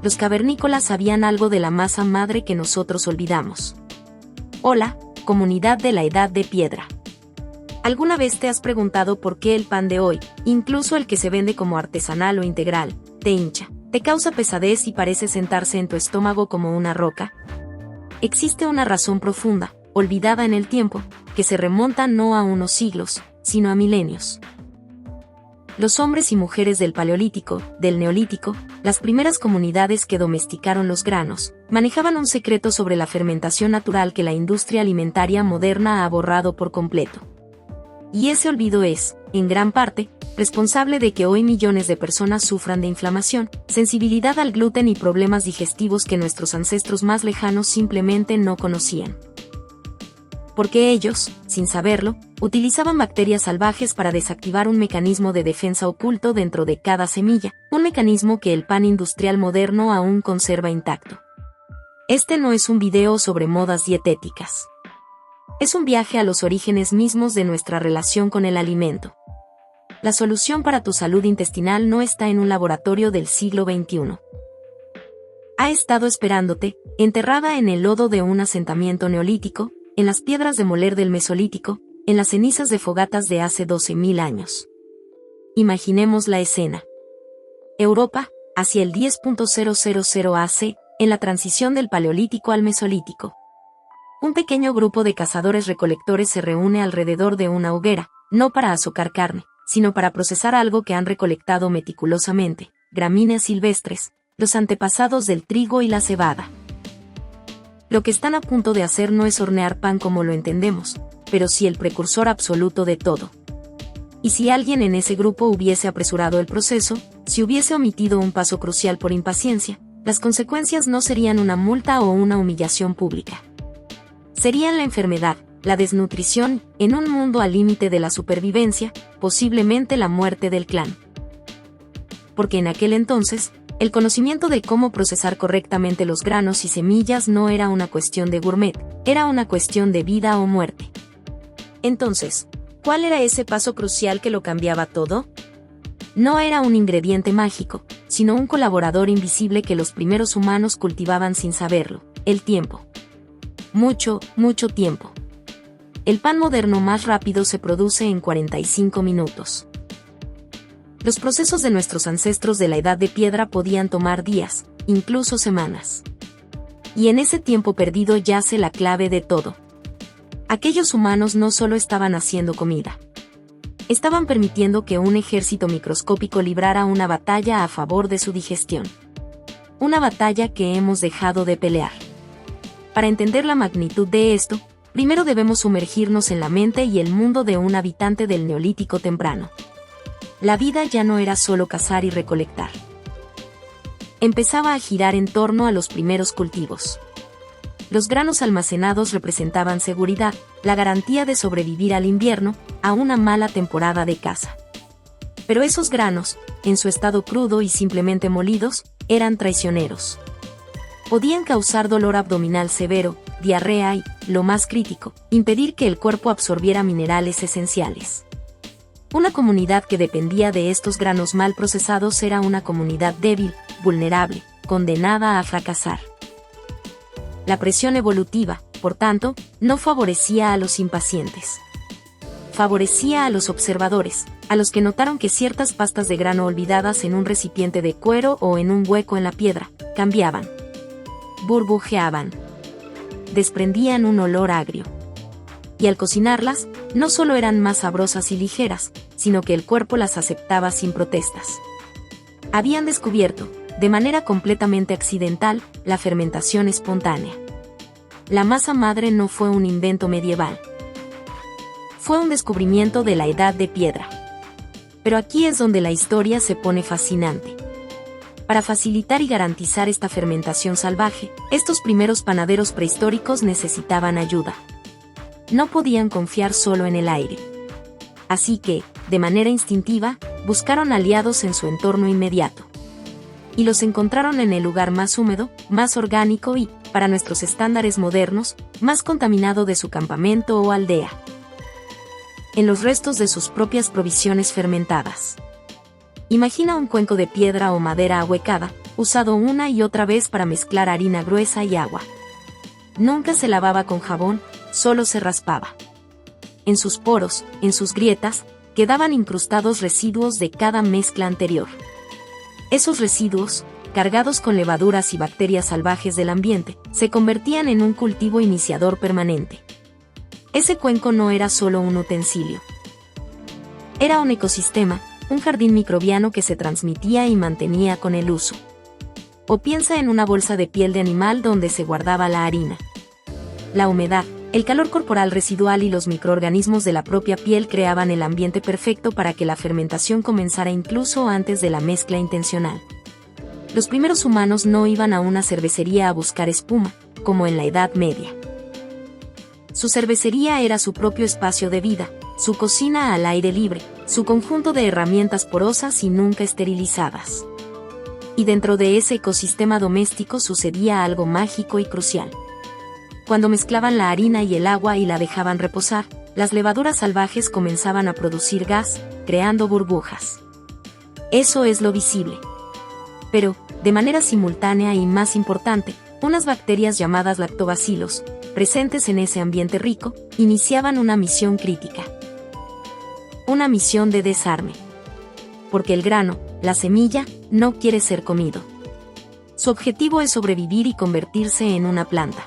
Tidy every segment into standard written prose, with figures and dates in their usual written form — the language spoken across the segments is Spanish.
los cavernícolas sabían algo de la masa madre que nosotros olvidamos. Hola, comunidad de la Edad de Piedra. ¿Alguna vez te has preguntado por qué el pan de hoy, incluso el que se vende como artesanal o integral, te hincha, te causa pesadez y parece sentarse en tu estómago como una roca? Existe una razón profunda, olvidada en el tiempo, que se remonta no a unos siglos, sino a milenios. Los hombres y mujeres del Paleolítico, del Neolítico, las primeras comunidades que domesticaron los granos, manejaban un secreto sobre la fermentación natural que la industria alimentaria moderna ha borrado por completo. Y ese olvido es, en gran parte, responsable de que hoy millones de personas sufran de inflamación, sensibilidad al gluten y problemas digestivos que nuestros ancestros más lejanos simplemente no conocían. Porque ellos, sin saberlo, utilizaban bacterias salvajes para desactivar un mecanismo de defensa oculto dentro de cada semilla, un mecanismo que el pan industrial moderno aún conserva intacto. Este no es un video sobre modas dietéticas. Es un viaje a los orígenes mismos de nuestra relación con el alimento. La solución para tu salud intestinal no está en un laboratorio del siglo XXI. Ha estado esperándote, enterrada en el lodo de un asentamiento neolítico, en las piedras de moler del Mesolítico, en las cenizas de fogatas de hace 12.000 años. Imaginemos la escena. Europa, hacia el 10.000 AC, en la transición del Paleolítico al Mesolítico. Un pequeño grupo de cazadores-recolectores se reúne alrededor de una hoguera, no para azocar carne, sino para procesar algo que han recolectado meticulosamente, gramíneas silvestres, los antepasados del trigo y la cebada. Lo que están a punto de hacer no es hornear pan como lo entendemos, pero sí el precursor absoluto de todo. Y si alguien en ese grupo hubiese apresurado el proceso, si hubiese omitido un paso crucial por impaciencia, las consecuencias no serían una multa o una humillación pública. Serían la enfermedad, la desnutrición, en un mundo al límite de la supervivencia, posiblemente la muerte del clan. Porque en aquel entonces, el conocimiento de cómo procesar correctamente los granos y semillas no era una cuestión de gourmet, era una cuestión de vida o muerte. Entonces, ¿cuál era ese paso crucial que lo cambiaba todo? No era un ingrediente mágico, sino un colaborador invisible que los primeros humanos cultivaban sin saberlo: el tiempo. Mucho, mucho tiempo. El pan moderno más rápido se produce en 45 minutos. Los procesos de nuestros ancestros de la Edad de Piedra podían tomar días, incluso semanas. Y en ese tiempo perdido yace la clave de todo. Aquellos humanos no solo estaban haciendo comida. Estaban permitiendo que un ejército microscópico librara una batalla a favor de su digestión. Una batalla que hemos dejado de pelear. Para entender la magnitud de esto, primero debemos sumergirnos en la mente y el mundo de un habitante del Neolítico temprano. La vida ya no era solo cazar y recolectar. Empezaba a girar en torno a los primeros cultivos. Los granos almacenados representaban seguridad, la garantía de sobrevivir al invierno, a una mala temporada de caza. Pero esos granos, en su estado crudo y simplemente molidos, eran traicioneros. Podían causar dolor abdominal severo, diarrea y, lo más crítico, impedir que el cuerpo absorbiera minerales esenciales. Una comunidad que dependía de estos granos mal procesados era una comunidad débil, vulnerable, condenada a fracasar. La presión evolutiva, por tanto, no favorecía a los impacientes. Favorecía a los observadores, a los que notaron que ciertas pastas de grano olvidadas en un recipiente de cuero o en un hueco en la piedra, cambiaban. Burbujeaban. Desprendían un olor agrio. Y al cocinarlas, no solo eran más sabrosas y ligeras, sino que el cuerpo las aceptaba sin protestas. Habían descubierto, de manera completamente accidental, la fermentación espontánea. La masa madre no fue un invento medieval. Fue un descubrimiento de la Edad de Piedra. Pero aquí es donde la historia se pone fascinante. Para facilitar y garantizar esta fermentación salvaje, estos primeros panaderos prehistóricos necesitaban ayuda. No podían confiar solo en el aire. Así que, de manera instintiva, buscaron aliados en su entorno inmediato. Y los encontraron en el lugar más húmedo, más orgánico y, para nuestros estándares modernos, más contaminado de su campamento o aldea. En los restos de sus propias provisiones fermentadas. Imagina un cuenco de piedra o madera ahuecada, usado una y otra vez para mezclar harina gruesa y agua. Nunca se lavaba con jabón, solo se raspaba. En sus poros, en sus grietas, quedaban incrustados residuos de cada mezcla anterior. Esos residuos, cargados con levaduras y bacterias salvajes del ambiente, se convertían en un cultivo iniciador permanente. Ese cuenco no era solo un utensilio. Era un ecosistema, un jardín microbiano que se transmitía y mantenía con el uso. O piensa en una bolsa de piel de animal donde se guardaba la harina. La humedad, el calor corporal residual y los microorganismos de la propia piel creaban el ambiente perfecto para que la fermentación comenzara incluso antes de la mezcla intencional. Los primeros humanos no iban a una cervecería a buscar espuma, como en la Edad Media. Su cervecería era su propio espacio de vida, su cocina al aire libre, su conjunto de herramientas porosas y nunca esterilizadas. Y dentro de ese ecosistema doméstico sucedía algo mágico y crucial. Cuando mezclaban la harina y el agua y la dejaban reposar, las levaduras salvajes comenzaban a producir gas, creando burbujas. Eso es lo visible. Pero, de manera simultánea y más importante, unas bacterias llamadas lactobacilos, presentes en ese ambiente rico, iniciaban una misión crítica. Una misión de desarme. Porque el grano, la semilla, no quiere ser comido. Su objetivo es sobrevivir y convertirse en una planta.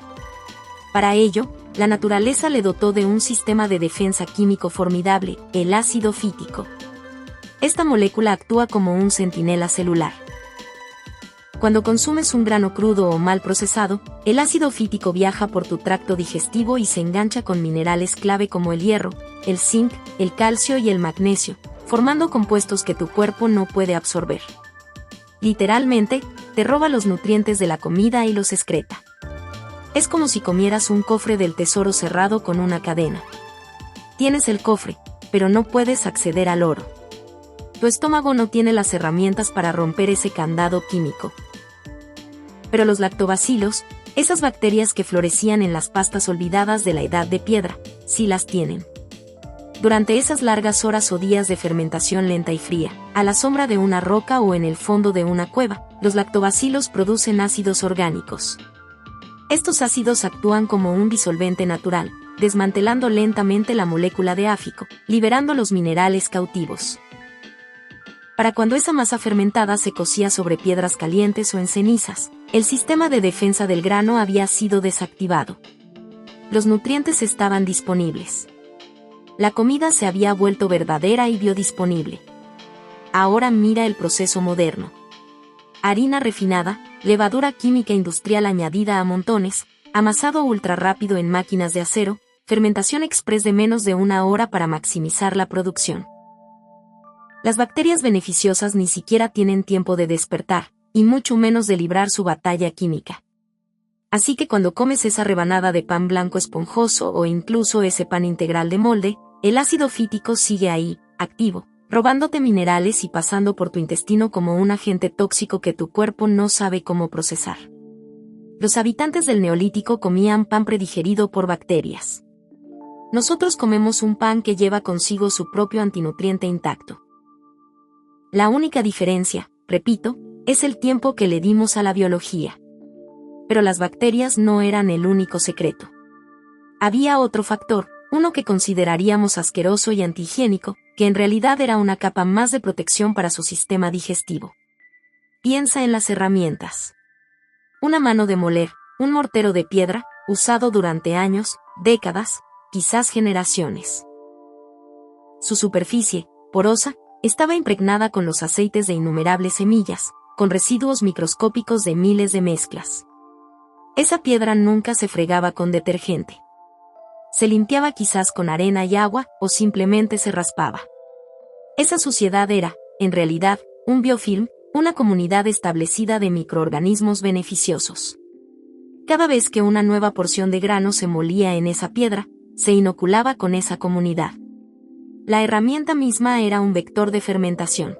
Para ello, la naturaleza le dotó de un sistema de defensa químico formidable, el ácido fítico. Esta molécula actúa como un centinela celular. Cuando consumes un grano crudo o mal procesado, el ácido fítico viaja por tu tracto digestivo y se engancha con minerales clave como el hierro, el zinc, el calcio y el magnesio, formando compuestos que tu cuerpo no puede absorber. Literalmente, te roba los nutrientes de la comida y los excreta. Es como si comieras un cofre del tesoro cerrado con una cadena. Tienes el cofre, pero no puedes acceder al oro. Tu estómago no tiene las herramientas para romper ese candado químico. Pero los lactobacilos, esas bacterias que florecían en las pastas olvidadas de la Edad de Piedra, sí las tienen. Durante esas largas horas o días de fermentación lenta y fría, a la sombra de una roca o en el fondo de una cueva, los lactobacilos producen ácidos orgánicos. Estos ácidos actúan como un disolvente natural, desmantelando lentamente la molécula de áfico, liberando los minerales cautivos. Para cuando esa masa fermentada se cocía sobre piedras calientes o en cenizas, el sistema de defensa del grano había sido desactivado. Los nutrientes estaban disponibles. La comida se había vuelto verdadera y biodisponible. Ahora mira el proceso moderno. Harina refinada, levadura química industrial añadida a montones, amasado ultra rápido en máquinas de acero, fermentación express de menos de una hora para maximizar la producción. Las bacterias beneficiosas ni siquiera tienen tiempo de despertar, y mucho menos de librar su batalla química. Así que cuando comes esa rebanada de pan blanco esponjoso o incluso ese pan integral de molde, el ácido fítico sigue ahí, activo, robándote minerales y pasando por tu intestino como un agente tóxico que tu cuerpo no sabe cómo procesar. Los habitantes del Neolítico comían pan predigerido por bacterias. Nosotros comemos un pan que lleva consigo su propio antinutriente intacto. La única diferencia, repito, es el tiempo que le dimos a la biología. Pero las bacterias no eran el único secreto. Había otro factor, uno que consideraríamos asqueroso y antihigiénico, que en realidad era una capa más de protección para su sistema digestivo. Piensa en las herramientas. Una mano de moler, un mortero de piedra, usado durante años, décadas, quizás generaciones. Su superficie, porosa, estaba impregnada con los aceites de innumerables semillas, con residuos microscópicos de miles de mezclas. Esa piedra nunca se fregaba con detergente. Se limpiaba quizás con arena y agua, o simplemente se raspaba. Esa suciedad era, en realidad, un biofilm, una comunidad establecida de microorganismos beneficiosos. Cada vez que una nueva porción de grano se molía en esa piedra, se inoculaba con esa comunidad. La herramienta misma era un vector de fermentación.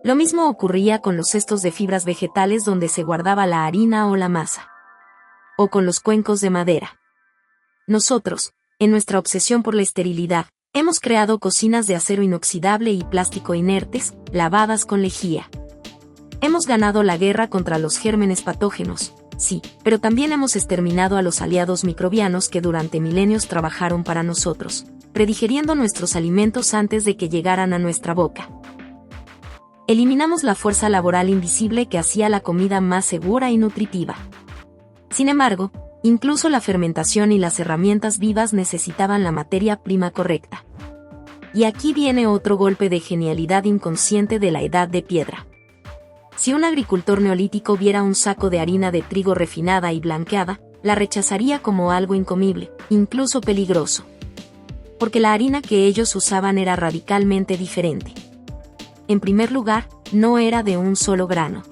Lo mismo ocurría con los cestos de fibras vegetales donde se guardaba la harina o la masa. O con los cuencos de madera. Nosotros, en nuestra obsesión por la esterilidad, hemos creado cocinas de acero inoxidable y plástico inertes, lavadas con lejía. Hemos ganado la guerra contra los gérmenes patógenos, sí, pero también hemos exterminado a los aliados microbianos que durante milenios trabajaron para nosotros, predigiriendo nuestros alimentos antes de que llegaran a nuestra boca. Eliminamos la fuerza laboral invisible que hacía la comida más segura y nutritiva. Sin embargo, incluso la fermentación y las herramientas vivas necesitaban la materia prima correcta. Y aquí viene otro golpe de genialidad inconsciente de la Edad de Piedra. Si un agricultor neolítico viera un saco de harina de trigo refinada y blanqueada, la rechazaría como algo incomible, incluso peligroso. Porque la harina que ellos usaban era radicalmente diferente. En primer lugar, no era de un solo grano.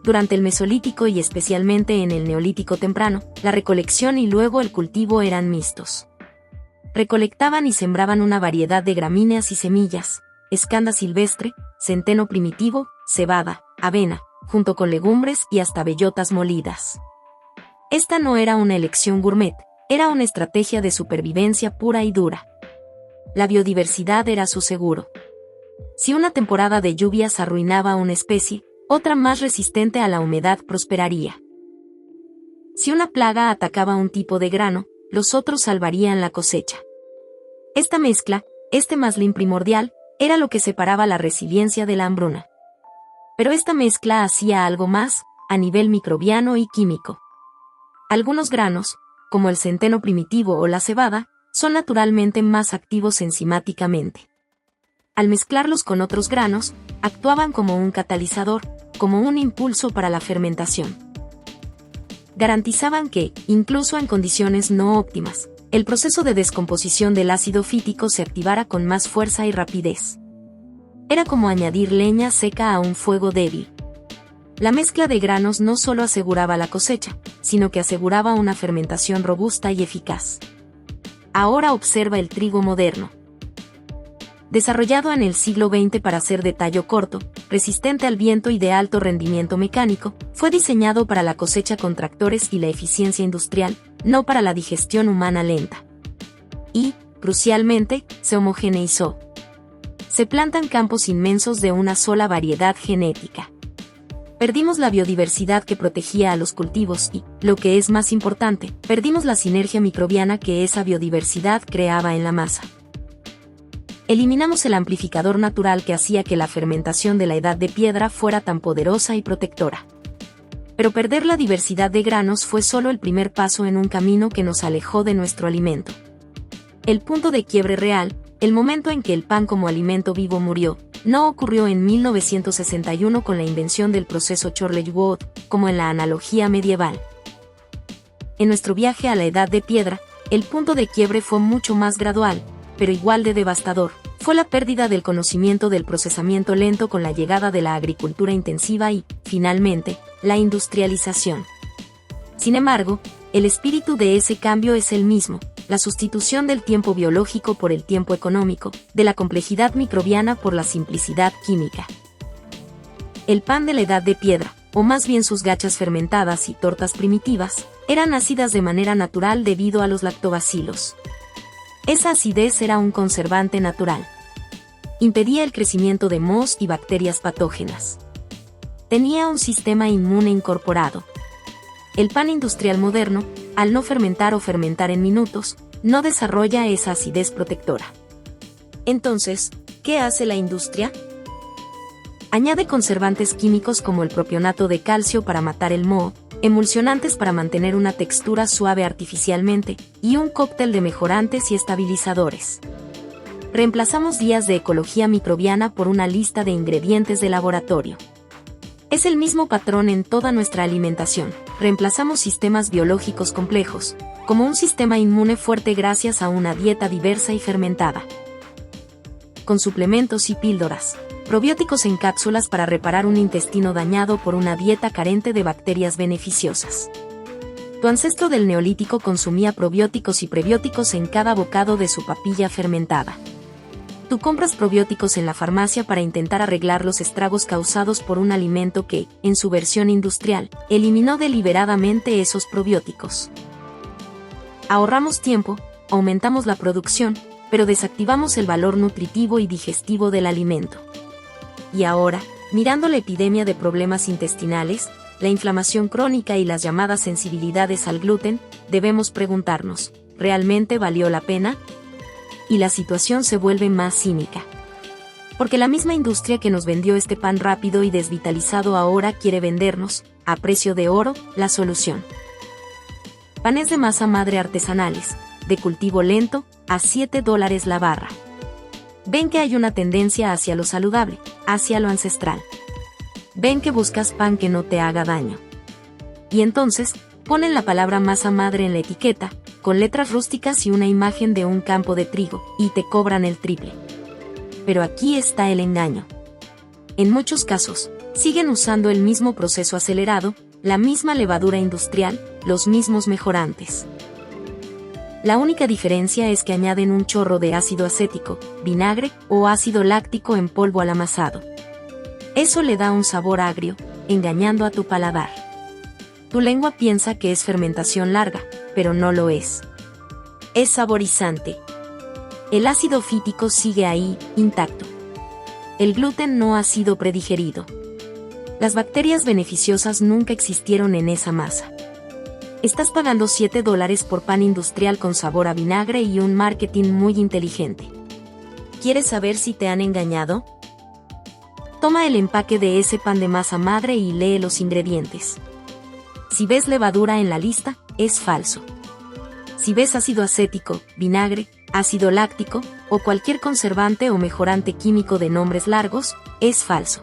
Durante el Mesolítico y especialmente en el Neolítico temprano, la recolección y luego el cultivo eran mixtos. Recolectaban y sembraban una variedad de gramíneas y semillas, escanda silvestre, centeno primitivo, cebada, avena, junto con legumbres y hasta bellotas molidas. Esta no era una elección gourmet, era una estrategia de supervivencia pura y dura. La biodiversidad era su seguro. Si una temporada de lluvias arruinaba a una especie, otra más resistente a la humedad prosperaría. Si una plaga atacaba un tipo de grano, los otros salvarían la cosecha. Esta mezcla, este maslin primordial, era lo que separaba la resiliencia de la hambruna. Pero esta mezcla hacía algo más, a nivel microbiano y químico. Algunos granos, como el centeno primitivo o la cebada, son naturalmente más activos enzimáticamente. Al mezclarlos con otros granos, actuaban como un catalizador, como un impulso para la fermentación. Garantizaban que, incluso en condiciones no óptimas, el proceso de descomposición del ácido fítico se activara con más fuerza y rapidez. Era como añadir leña seca a un fuego débil. La mezcla de granos no solo aseguraba la cosecha, sino que aseguraba una fermentación robusta y eficaz. Ahora observa el trigo moderno. Desarrollado en el siglo XX para ser de tallo corto, resistente al viento y de alto rendimiento mecánico, fue diseñado para la cosecha con tractores y la eficiencia industrial, no para la digestión humana lenta. Y, crucialmente, se homogeneizó. Se plantan campos inmensos de una sola variedad genética. Perdimos la biodiversidad que protegía a los cultivos y, lo que es más importante, perdimos la sinergia microbiana que esa biodiversidad creaba en la masa. Eliminamos el amplificador natural que hacía que la fermentación de la Edad de Piedra fuera tan poderosa y protectora. Pero perder la diversidad de granos fue solo el primer paso en un camino que nos alejó de nuestro alimento. El punto de quiebre real, el momento en que el pan como alimento vivo murió, no ocurrió en 1961 con la invención del proceso Chorley-Wood, como en la analogía medieval. En nuestro viaje a la Edad de Piedra, el punto de quiebre fue mucho más gradual, pero igual de devastador. Fue la pérdida del conocimiento del procesamiento lento con la llegada de la agricultura intensiva y, finalmente, la industrialización. Sin embargo, el espíritu de ese cambio es el mismo, la sustitución del tiempo biológico por el tiempo económico, de la complejidad microbiana por la simplicidad química. El pan de la Edad de Piedra, o más bien sus gachas fermentadas y tortas primitivas, eran ácidas de manera natural debido a los lactobacilos. Esa acidez era un conservante natural. Impedía el crecimiento de mohos y bacterias patógenas. Tenía un sistema inmune incorporado. El pan industrial moderno, al no fermentar o fermentar en minutos, no desarrolla esa acidez protectora. Entonces, ¿qué hace la industria? Añade conservantes químicos como el propionato de calcio para matar el moho, emulsionantes para mantener una textura suave artificialmente, y un cóctel de mejorantes y estabilizadores. Reemplazamos días de ecología microbiana por una lista de ingredientes de laboratorio. Es el mismo patrón en toda nuestra alimentación. Reemplazamos sistemas biológicos complejos, como un sistema inmune fuerte gracias a una dieta diversa y fermentada. Con suplementos y píldoras. Probióticos en cápsulas para reparar un intestino dañado por una dieta carente de bacterias beneficiosas. Tu ancestro del Neolítico consumía probióticos y prebióticos en cada bocado de su papilla fermentada. Tú compras probióticos en la farmacia para intentar arreglar los estragos causados por un alimento que, en su versión industrial, eliminó deliberadamente esos probióticos. Ahorramos tiempo, aumentamos la producción, pero desactivamos el valor nutritivo y digestivo del alimento. Y ahora, Mirando la epidemia de problemas intestinales, la inflamación crónica y las llamadas sensibilidades al gluten, debemos preguntarnos, ¿realmente valió la pena? Y la situación se vuelve más cínica. Porque la misma industria que nos vendió este pan rápido y desvitalizado ahora quiere vendernos, a precio de oro, la solución. Panes de masa madre artesanales, de cultivo lento, a $7 la barra. Ven que hay una tendencia hacia lo saludable, hacia lo ancestral. Ven que buscas pan que no te haga daño. Y entonces, ponen la palabra masa madre en la etiqueta, con letras rústicas y una imagen de un campo de trigo, y te cobran el triple. Pero aquí está el engaño. En muchos casos, siguen usando el mismo proceso acelerado, la misma levadura industrial, los mismos mejorantes. La única diferencia es que añaden un chorro de ácido acético, vinagre o ácido láctico en polvo al amasado. Eso le da un sabor agrio, engañando a tu paladar. Tu lengua piensa que es fermentación larga, pero no lo es. Es saborizante. El ácido fítico sigue ahí, intacto. El gluten no ha sido predigerido. Las bacterias beneficiosas nunca existieron en esa masa. Estás pagando $7 por pan industrial con sabor a vinagre y un marketing muy inteligente. ¿Quieres saber si te han engañado? Toma el empaque de ese pan de masa madre y lee los ingredientes. Si ves levadura en la lista, es falso. Si ves ácido acético, vinagre, ácido láctico, o cualquier conservante o mejorante químico de nombres largos, es falso.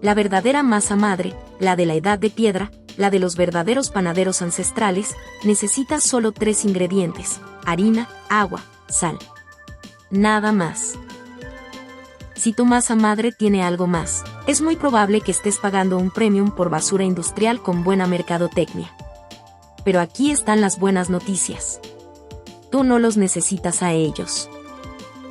La verdadera masa madre, la de la edad de piedra, la de los verdaderos panaderos ancestrales, necesita solo 3 ingredientes: harina, agua, sal. Nada más. Si tu masa madre tiene algo más, es muy probable que estés pagando un premium por basura industrial con buena mercadotecnia. Pero aquí están las buenas noticias. Tú no los necesitas a ellos.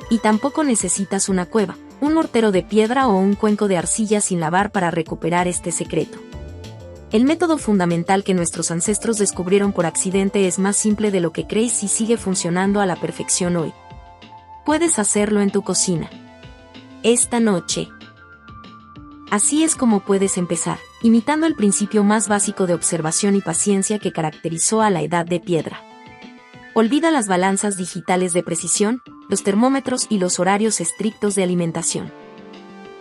Y tampoco necesitas una cueva, un mortero de piedra o un cuenco de arcilla sin lavar para recuperar este secreto. El método fundamental que nuestros ancestros descubrieron por accidente es más simple de lo que crees y sigue funcionando a la perfección hoy. Puedes hacerlo en tu cocina. Esta noche. Así es como puedes empezar, imitando el principio más básico de observación y paciencia que caracterizó a la edad de piedra. Olvida las balanzas digitales de precisión, los termómetros y los horarios estrictos de alimentación.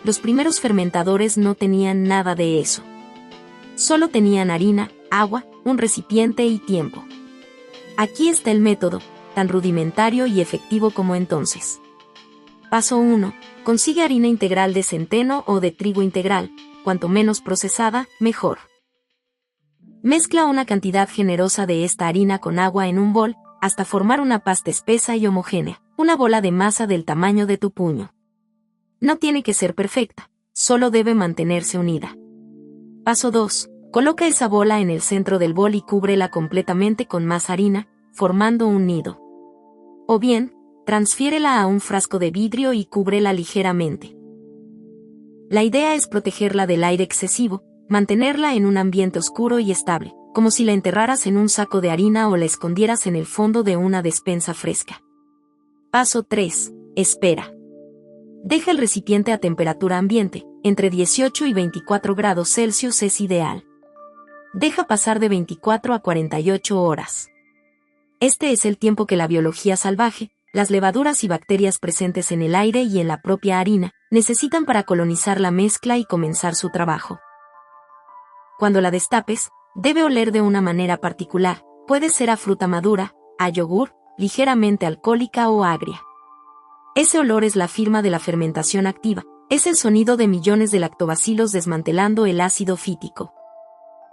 Los primeros fermentadores no tenían nada de eso. Solo tenían harina, agua, un recipiente y tiempo. Aquí está el método, tan rudimentario y efectivo como entonces. Paso 1. Consigue harina integral de centeno o de trigo integral, cuanto menos procesada, mejor. Mezcla una cantidad generosa de esta harina con agua en un bol, hasta formar una pasta espesa y homogénea, una bola de masa del tamaño de tu puño. No tiene que ser perfecta, solo debe mantenerse unida. Paso 2. Coloca esa bola en el centro del bol y cúbrela completamente con más harina, formando un nido. O bien, transfiérela a un frasco de vidrio y cúbrela ligeramente. La idea es protegerla del aire excesivo, mantenerla en un ambiente oscuro y estable, como si la enterraras en un saco de harina o la escondieras en el fondo de una despensa fresca. Paso 3. Espera. Deja el recipiente a temperatura ambiente, entre 18 y 24 grados Celsius es ideal. Deja pasar de 24 a 48 horas. Este es el tiempo que la biología salvaje, las levaduras y bacterias presentes en el aire y en la propia harina, necesitan para colonizar la mezcla y comenzar su trabajo. Cuando la destapes, debe oler de una manera particular, puede ser a fruta madura, a yogur, ligeramente alcohólica o agria. Ese olor es la firma de la fermentación activa, es el sonido de millones de lactobacilos desmantelando el ácido fítico.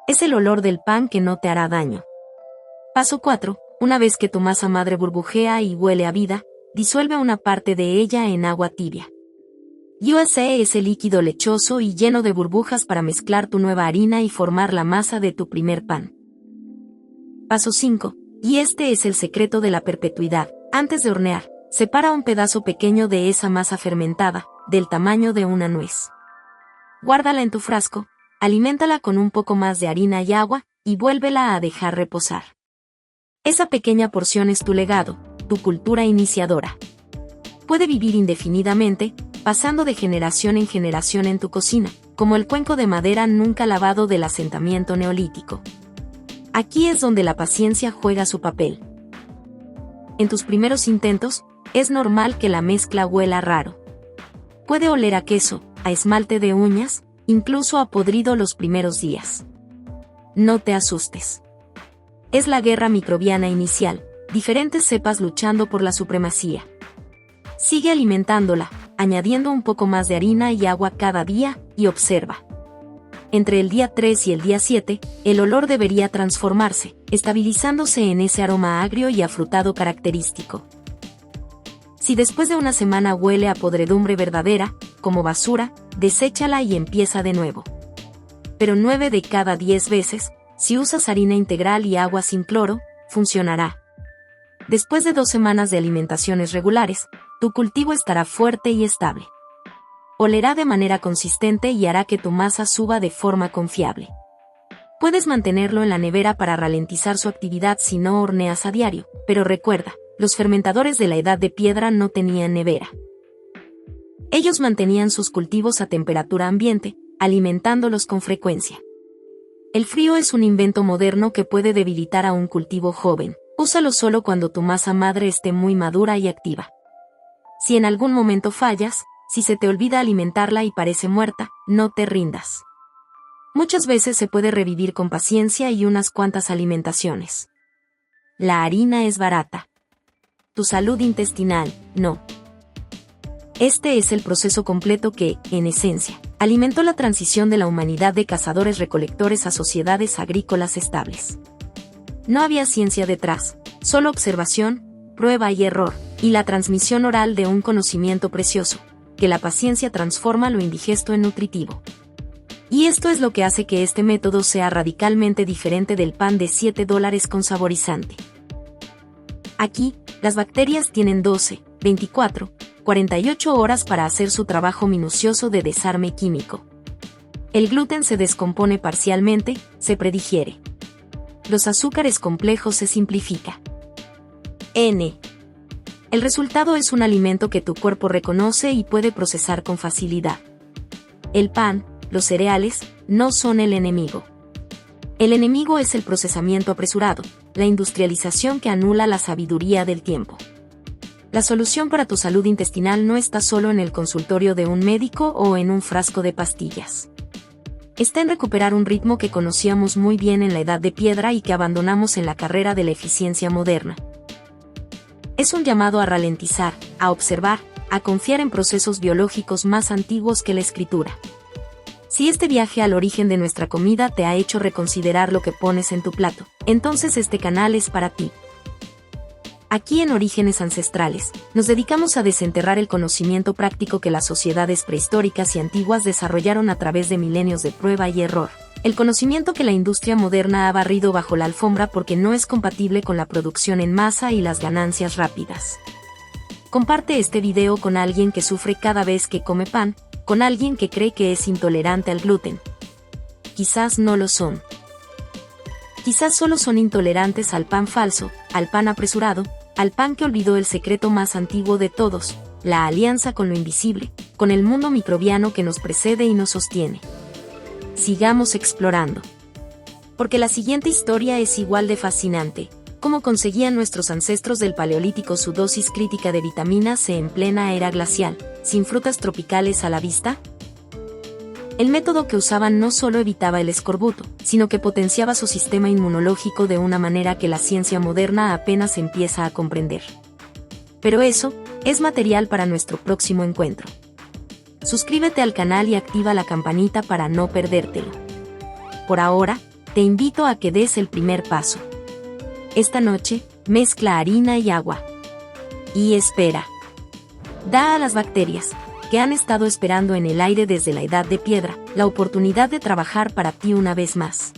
Es el olor del pan que no te hará daño. Paso 4. Una vez que tu masa madre burbujea y huele a vida, disuelve una parte de ella en agua tibia. USA es el líquido lechoso y lleno de burbujas para mezclar tu nueva harina y formar la masa de tu primer pan. Paso 5. Y este es el secreto de la perpetuidad. Antes de hornear, separa un pedazo pequeño de esa masa fermentada, del tamaño de una nuez. Guárdala en tu frasco, aliméntala con un poco más de harina y agua, y vuélvela a dejar reposar. Esa pequeña porción es tu legado, tu cultura iniciadora. Puede vivir indefinidamente, pasando de generación en generación en tu cocina, como el cuenco de madera nunca lavado del asentamiento neolítico. Aquí es donde la paciencia juega su papel. En tus primeros intentos, es normal que la mezcla huela raro. Puede oler a queso, a esmalte de uñas, incluso a podrido los primeros días. No te asustes. Es la guerra microbiana inicial, diferentes cepas luchando por la supremacía. Sigue alimentándola, añadiendo un poco más de harina y agua cada día, y observa. Entre el día 3 y el día 7, el olor debería transformarse, estabilizándose en ese aroma agrio y afrutado característico. Si después de una semana huele a podredumbre verdadera, como basura, deséchala y empieza de nuevo. Pero 9 de cada 10 veces, si usas harina integral y agua sin cloro, funcionará. Después de 2 semanas de alimentaciones regulares, tu cultivo estará fuerte y estable. Olerá de manera consistente y hará que tu masa suba de forma confiable. Puedes mantenerlo en la nevera para ralentizar su actividad si no horneas a diario, pero recuerda, los fermentadores de la Edad de Piedra no tenían nevera. Ellos mantenían sus cultivos a temperatura ambiente, alimentándolos con frecuencia. El frío es un invento moderno que puede debilitar a un cultivo joven. Úsalo solo cuando tu masa madre esté muy madura y activa. Si en algún momento fallas, si se te olvida alimentarla y parece muerta, no te rindas. Muchas veces se puede revivir con paciencia y unas cuantas alimentaciones. La harina es barata. Tu salud intestinal, no. Este es el proceso completo que, en esencia, alimentó la transición de la humanidad de cazadores-recolectores a sociedades agrícolas estables. No había ciencia detrás, solo observación, prueba y error, y la transmisión oral de un conocimiento precioso, que la paciencia transforma lo indigesto en nutritivo. Y esto es lo que hace que este método sea radicalmente diferente del pan de $7 con saborizante. Aquí, las bacterias tienen 12, 24, 48 horas para hacer su trabajo minucioso de desarme químico. El gluten se descompone parcialmente, se predigiere. Los azúcares complejos se simplifica. N. El resultado es un alimento que tu cuerpo reconoce y puede procesar con facilidad. El pan, los cereales, no son el enemigo. El enemigo es el procesamiento apresurado, la industrialización que anula la sabiduría del tiempo. La solución para tu salud intestinal no está solo en el consultorio de un médico o en un frasco de pastillas. Está en recuperar un ritmo que conocíamos muy bien en la Edad de Piedra y que abandonamos en la carrera de la eficiencia moderna. Es un llamado a ralentizar, a observar, a confiar en procesos biológicos más antiguos que la escritura. Si este viaje al origen de nuestra comida te ha hecho reconsiderar lo que pones en tu plato, entonces este canal es para ti. Aquí en Orígenes Ancestrales, nos dedicamos a desenterrar el conocimiento práctico que las sociedades prehistóricas y antiguas desarrollaron a través de milenios de prueba y error. El conocimiento que la industria moderna ha barrido bajo la alfombra porque no es compatible con la producción en masa y las ganancias rápidas. Comparte este video con alguien que sufre cada vez que come pan, con alguien que cree que es intolerante al gluten. Quizás no lo son. Quizás solo son intolerantes al pan falso, al pan apresurado, al pan que olvidó el secreto más antiguo de todos, la alianza con lo invisible, con el mundo microbiano que nos precede y nos sostiene. Sigamos explorando. Porque la siguiente historia es igual de fascinante. ¿Cómo conseguían nuestros ancestros del Paleolítico su dosis crítica de vitamina C en plena era glacial, sin frutas tropicales a la vista? El método que usaban no solo evitaba el escorbuto, sino que potenciaba su sistema inmunológico de una manera que la ciencia moderna apenas empieza a comprender. Pero eso es material para nuestro próximo encuentro. Suscríbete al canal y activa la campanita para no perdértelo. Por ahora, te invito a que des el primer paso. Esta noche, mezcla harina y agua. Y espera. Da a las bacterias, que han estado esperando en el aire desde la Edad de Piedra, la oportunidad de trabajar para ti una vez más.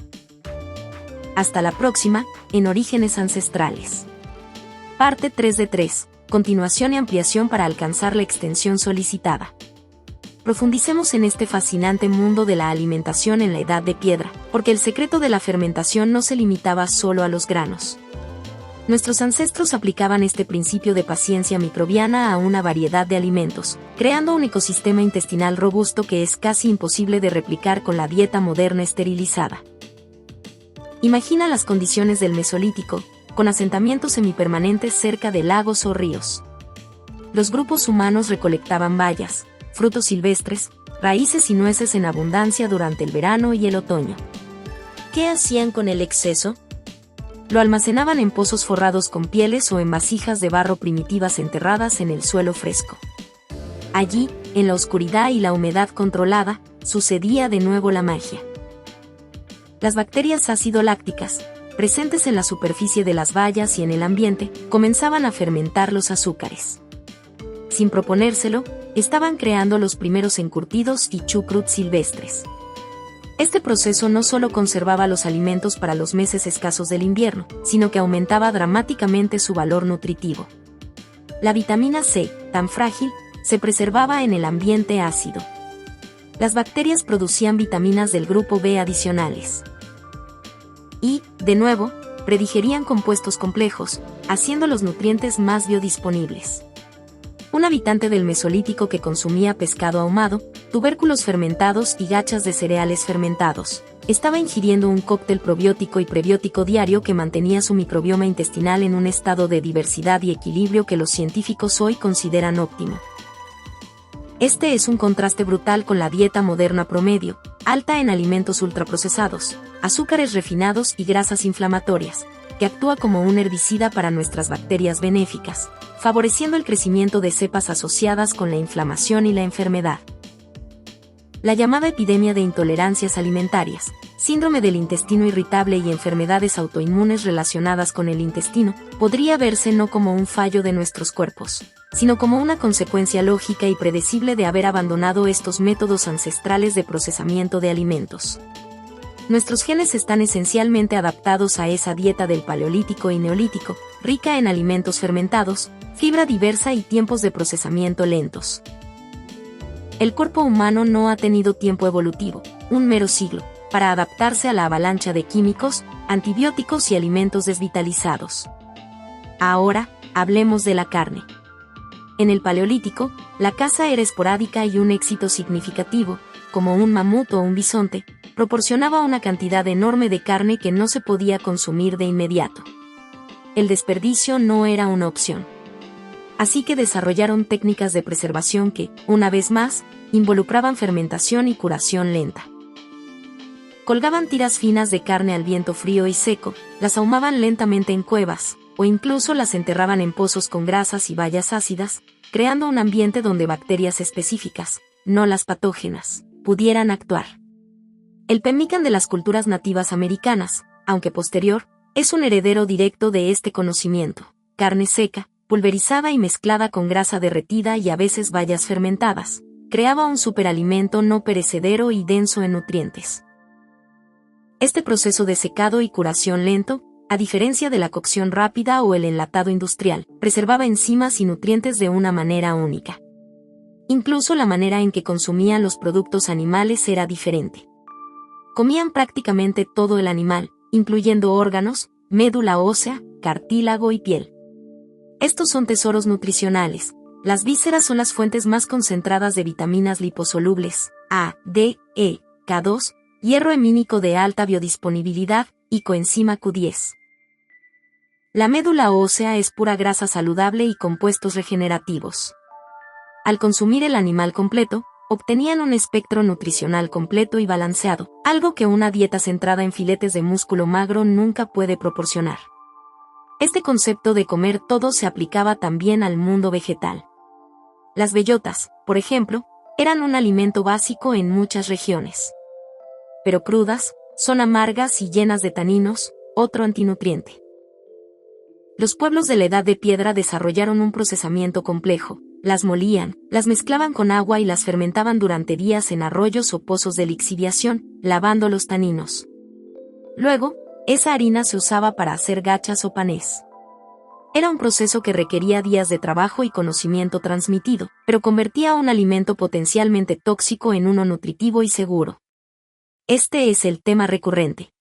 Hasta la próxima, en Orígenes Ancestrales. Parte 3 de 3, continuación y ampliación para alcanzar la extensión solicitada. Profundicemos en este fascinante mundo de la alimentación en la Edad de Piedra, porque el secreto de la fermentación no se limitaba solo a los granos. Nuestros ancestros aplicaban este principio de paciencia microbiana a una variedad de alimentos, creando un ecosistema intestinal robusto que es casi imposible de replicar con la dieta moderna esterilizada. Imagina las condiciones del Mesolítico, con asentamientos semipermanentes cerca de lagos o ríos. Los grupos humanos recolectaban bayas, frutos silvestres, raíces y nueces en abundancia durante el verano y el otoño. ¿Qué hacían con el exceso? Lo almacenaban en pozos forrados con pieles o en vasijas de barro primitivas enterradas en el suelo fresco. Allí, en la oscuridad y la humedad controlada, sucedía de nuevo la magia. Las bacterias ácido-lácticas, presentes en la superficie de las bayas y en el ambiente, comenzaban a fermentar los azúcares. Sin proponérselo, estaban creando los primeros encurtidos y chucrut silvestres. Este proceso no solo conservaba los alimentos para los meses escasos del invierno, sino que aumentaba dramáticamente su valor nutritivo. La vitamina C, tan frágil, se preservaba en el ambiente ácido. Las bacterias producían vitaminas del grupo B adicionales. Y, de nuevo, predigerían compuestos complejos, haciendo los nutrientes más biodisponibles. Un habitante del Mesolítico que consumía pescado ahumado, tubérculos fermentados y gachas de cereales fermentados, estaba ingiriendo un cóctel probiótico y prebiótico diario que mantenía su microbioma intestinal en un estado de diversidad y equilibrio que los científicos hoy consideran óptimo. Este es un contraste brutal con la dieta moderna promedio, alta en alimentos ultraprocesados, azúcares refinados y grasas inflamatorias, que actúa como un herbicida para nuestras bacterias benéficas, favoreciendo el crecimiento de cepas asociadas con la inflamación y la enfermedad. La llamada epidemia de intolerancias alimentarias, síndrome del intestino irritable y enfermedades autoinmunes relacionadas con el intestino, podría verse no como un fallo de nuestros cuerpos, sino como una consecuencia lógica y predecible de haber abandonado estos métodos ancestrales de procesamiento de alimentos. Nuestros genes están esencialmente adaptados a esa dieta del Paleolítico y Neolítico, rica en alimentos fermentados, fibra diversa y tiempos de procesamiento lentos. El cuerpo humano no ha tenido tiempo evolutivo, un mero siglo, para adaptarse a la avalancha de químicos, antibióticos y alimentos desvitalizados. Ahora, hablemos de la carne. En el Paleolítico, la caza era esporádica y un éxito significativo, como un mamut o un bisonte, proporcionaba una cantidad enorme de carne que no se podía consumir de inmediato. El desperdicio no era una opción. Así que desarrollaron técnicas de preservación que, una vez más, involucraban fermentación y curación lenta. Colgaban tiras finas de carne al viento frío y seco, las ahumaban lentamente en cuevas, o incluso las enterraban en pozos con grasas y bayas ácidas, creando un ambiente donde bacterias específicas, no las patógenas, pudieran actuar. El pemmican de las culturas nativas americanas, aunque posterior, es un heredero directo de este conocimiento: carne seca, pulverizada y mezclada con grasa derretida y a veces bayas fermentadas, creaba un superalimento no perecedero y denso en nutrientes. Este proceso de secado y curación lento, a diferencia de la cocción rápida o el enlatado industrial, preservaba enzimas y nutrientes de una manera única. Incluso la manera en que consumían los productos animales era diferente. Comían prácticamente todo el animal, incluyendo órganos, médula ósea, cartílago y piel. Estos son tesoros nutricionales. Las vísceras son las fuentes más concentradas de vitaminas liposolubles, A, D, E, K2, hierro hemínico de alta biodisponibilidad y coenzima Q10. La médula ósea es pura grasa saludable y compuestos regenerativos. Al consumir el animal completo, obtenían un espectro nutricional completo y balanceado, algo que una dieta centrada en filetes de músculo magro nunca puede proporcionar. Este concepto de comer todo se aplicaba también al mundo vegetal. Las bellotas, por ejemplo, eran un alimento básico en muchas regiones. Pero crudas, son amargas y llenas de taninos, otro antinutriente. Los pueblos de la Edad de Piedra desarrollaron un procesamiento complejo. Las molían, las mezclaban con agua y las fermentaban durante días en arroyos o pozos de lixiviación, lavando los taninos. Luego, esa harina se usaba para hacer gachas o panés. Era un proceso que requería días de trabajo y conocimiento transmitido, pero convertía un alimento potencialmente tóxico en uno nutritivo y seguro. Este es el tema recurrente.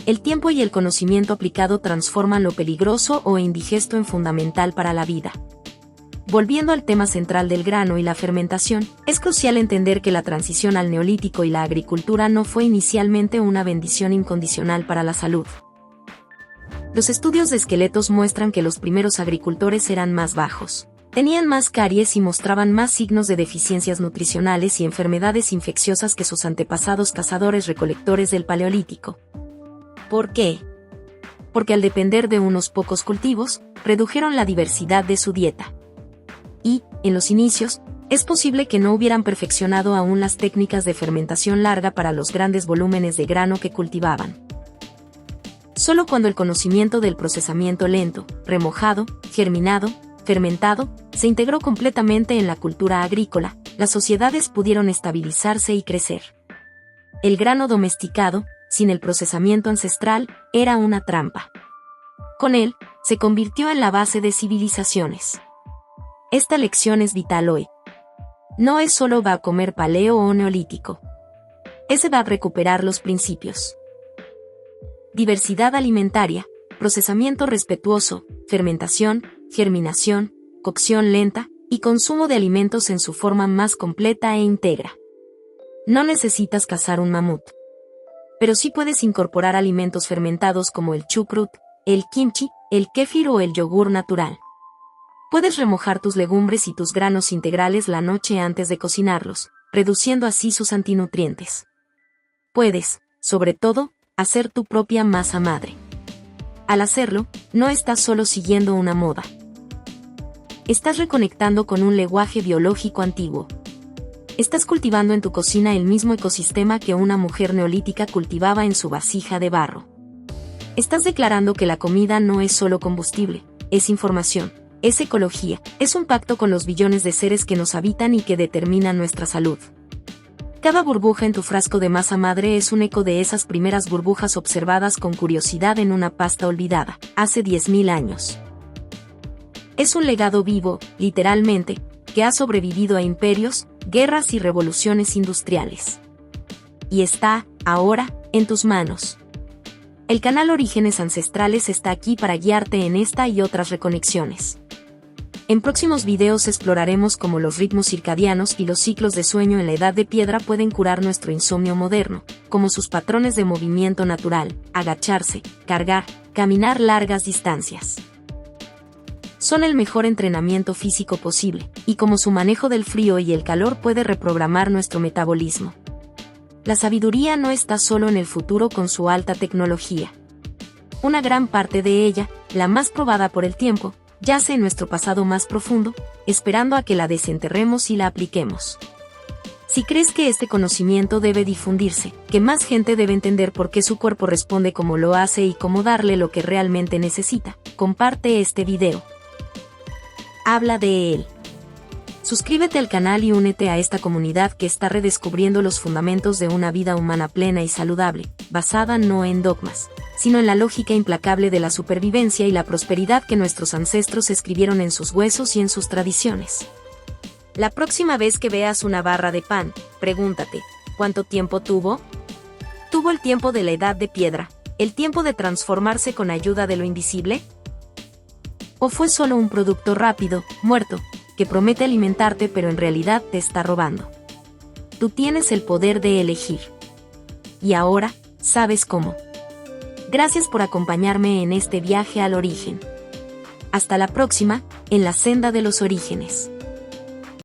El tiempo y el conocimiento aplicado transforman lo peligroso o indigesto en fundamental para la vida. Volviendo al tema central del grano y la fermentación, es crucial entender que la transición al neolítico y la agricultura no fue inicialmente una bendición incondicional para la salud. Los estudios de esqueletos muestran que los primeros agricultores eran más bajos, tenían más caries y mostraban más signos de deficiencias nutricionales y enfermedades infecciosas que sus antepasados cazadores-recolectores del Paleolítico. ¿Por qué? Porque al depender de unos pocos cultivos, redujeron la diversidad de su dieta. Y, en los inicios, es posible que no hubieran perfeccionado aún las técnicas de fermentación larga para los grandes volúmenes de grano que cultivaban. Solo cuando el conocimiento del procesamiento lento, remojado, germinado, fermentado, se integró completamente en la cultura agrícola, las sociedades pudieron estabilizarse y crecer. El grano domesticado, sin el procesamiento ancestral, era una trampa. Con él, se convirtió en la base de civilizaciones. Esta lección es vital hoy. No es solo va a comer paleo o neolítico. Ese va a recuperar los principios. Diversidad alimentaria, procesamiento respetuoso, fermentación, germinación, cocción lenta, y consumo de alimentos en su forma más completa e íntegra. No necesitas cazar un mamut. Pero sí puedes incorporar alimentos fermentados como el chucrut, el kimchi, el kéfir o el yogur natural. Puedes remojar tus legumbres y tus granos integrales la noche antes de cocinarlos, reduciendo así sus antinutrientes. Puedes, sobre todo, hacer tu propia masa madre. Al hacerlo, no estás solo siguiendo una moda. Estás reconectando con un lenguaje biológico antiguo. Estás cultivando en tu cocina el mismo ecosistema que una mujer neolítica cultivaba en su vasija de barro. Estás declarando que la comida no es solo combustible, es información, es ecología, es un pacto con los billones de seres que nos habitan y que determinan nuestra salud. Cada burbuja en tu frasco de masa madre es un eco de esas primeras burbujas observadas con curiosidad en una pasta olvidada, hace 10.000 años. Es un legado vivo, literalmente, que ha sobrevivido a imperios, guerras y revoluciones industriales. Y está, ahora, en tus manos. El canal Orígenes Ancestrales está aquí para guiarte en esta y otras reconexiones. En próximos videos exploraremos cómo los ritmos circadianos y los ciclos de sueño en la Edad de Piedra pueden curar nuestro insomnio moderno, como sus patrones de movimiento natural, agacharse, cargar, caminar largas distancias. Son el mejor entrenamiento físico posible, y cómo su manejo del frío y el calor puede reprogramar nuestro metabolismo. La sabiduría no está solo en el futuro con su alta tecnología. Una gran parte de ella, la más probada por el tiempo, yace en nuestro pasado más profundo, esperando a que la desenterremos y la apliquemos. Si crees que este conocimiento debe difundirse, que más gente debe entender por qué su cuerpo responde como lo hace y cómo darle lo que realmente necesita, comparte este video. Habla de él. Suscríbete al canal y únete a esta comunidad que está redescubriendo los fundamentos de una vida humana plena y saludable, basada no en dogmas, sino en la lógica implacable de la supervivencia y la prosperidad que nuestros ancestros escribieron en sus huesos y en sus tradiciones. La próxima vez que veas una barra de pan, pregúntate, ¿cuánto tiempo tuvo? ¿Tuvo el tiempo de la Edad de Piedra, el tiempo de transformarse con ayuda de lo invisible? ¿O fue solo un producto rápido, muerto, que promete alimentarte pero en realidad te está robando? Tú tienes el poder de elegir. Y ahora, sabes cómo. Gracias por acompañarme en este viaje al origen. Hasta la próxima, en la senda de los orígenes.